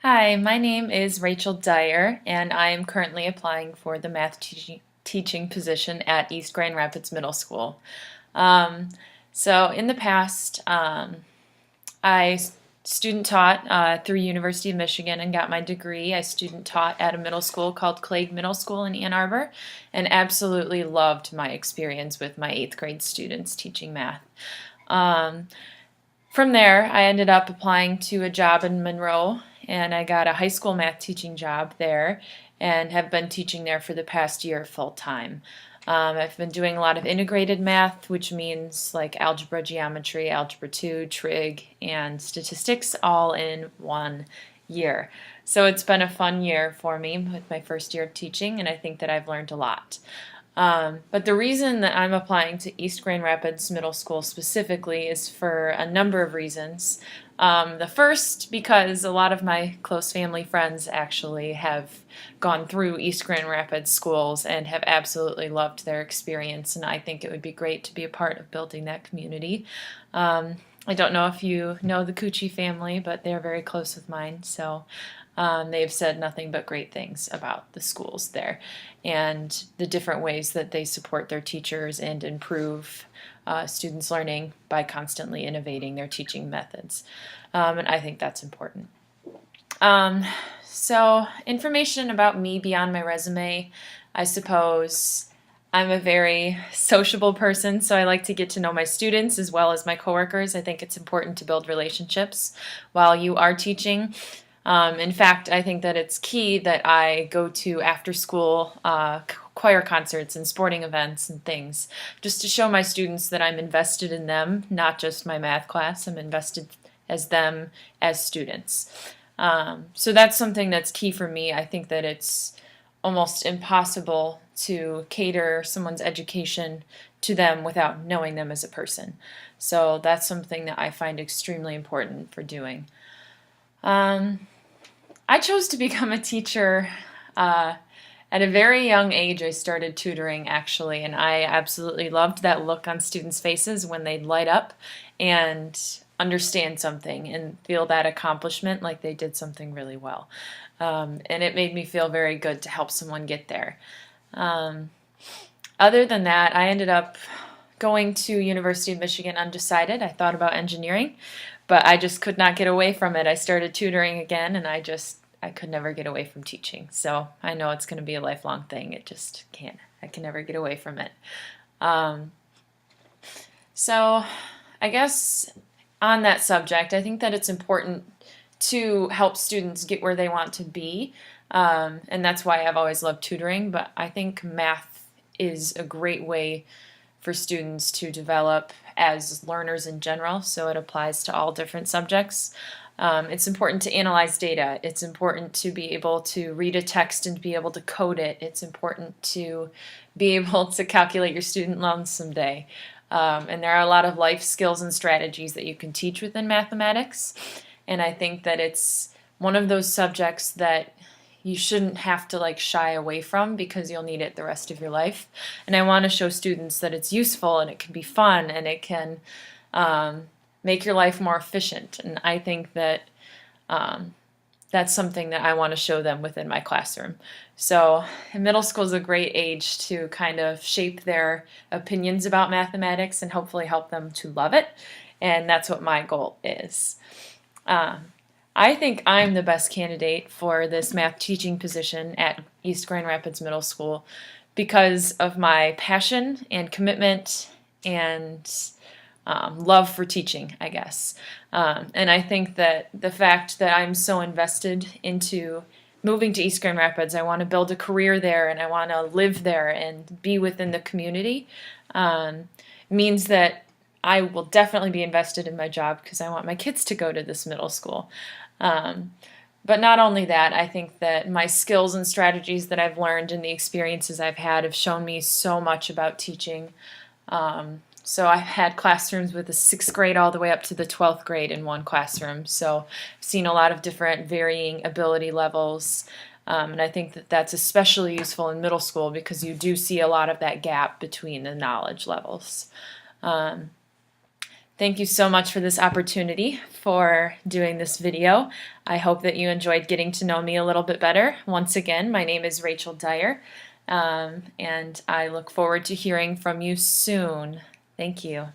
Hi, my name is Rachel Dyer, and I am currently applying for the math teaching position at East Grand Rapids Middle School. Um, so in the past, I student taught through University of Michigan and got my degree. I student taught at a middle school called Clague Middle School in Ann Arbor, and absolutely loved my experience with my 8th grade students teaching math. Um, from there, I ended up applying to a job in Monroe, and I got a high school math teaching job there and have been teaching there for the past year full time. I've been doing a lot of integrated math, which means like algebra, geometry, algebra 2, trig, and statistics all in one year. So it's been a fun year for me with my first year of teaching, and I think that I've learned a lot. But the reason that I'm applying to East Grand Rapids Middle School specifically is for a number of reasons. The first, because a lot of my close family friends actually have gone through East Grand Rapids schools and have absolutely loved their experience, and I think it would be great to be a part of building that community. I don't know if you know the Cucci family, but they're very close with mine, so they've said nothing but great things about the schools there and the different ways that they support their teachers and improve students' learning by constantly innovating their teaching methods. And I think that's important. Um, so, information about me beyond my resume, I suppose. I'm a very sociable person, so I like to get to know my students as well as my coworkers. I think it's important to build relationships while you are teaching. In fact, I think that it's key that I go to after school choir concerts and sporting events and things just to show my students that I'm invested in them, not just my math class. I'm invested as them as students. So that's something that's key for me. I think that it's almost impossible to cater someone's education to them without knowing them as a person. So that's something that I find extremely important for doing. Um, I chose to become a teacher uh, at a very young age. I started tutoring actually, and I absolutely loved that look on students' faces when they'd light up and understand something and feel that accomplishment like they did something really well. And it made me feel very good to help someone get there. Um, Other than that, I ended up going to University of Michigan undecided. I thought about engineering, but I just could not get away from it. I started tutoring again, and I could never get away from teaching. So I know it's going to be a lifelong thing. It just can't. I can never get away from it. Um, so I guess on that subject, I think that it's important to help students get where they want to be. And that's why I've always loved tutoring. But I think math is a great way for students to develop as learners in general, so it applies to all different subjects. It's important to analyze data. It's important to be able to read a text and be able to code it. It's important to be able to calculate your student loans someday. And there are a lot of life skills and strategies that you can teach within mathematics. And I think that it's one of those subjects that you shouldn't have to like shy away from because you'll need it the rest of your life. And I want to show students that it's useful and it can be fun and it can make your life more efficient. And I think that um, that's something that I want to show them within my classroom. So, middle school is a great age to kind of shape their opinions about mathematics and hopefully help them to love it. And that's what my goal is. Um, I think I'm the best candidate for this math teaching position at East Grand Rapids Middle School because of my passion and commitment and love for teaching, I guess. And I think that the fact that I'm so invested into moving to East Grand Rapids, I want to build a career there and I want to live there and be within the community, um, means that I will definitely be invested in my job because I want my kids to go to this middle school. Um, but not only that, I think that my skills and strategies that I've learned and the experiences I've had have shown me so much about teaching. So I've had classrooms with the 6th grade all the way up to the 12th grade in one classroom. So I've seen a lot of different varying ability levels. And I think that that's especially useful in middle school because you do see a lot of that gap between the knowledge levels. Um, Thank you so much for this opportunity for doing this video. I hope that you enjoyed getting to know me a little bit better. Once again, my name is Rachel Dyer, and I look forward to hearing from you soon. Thank you.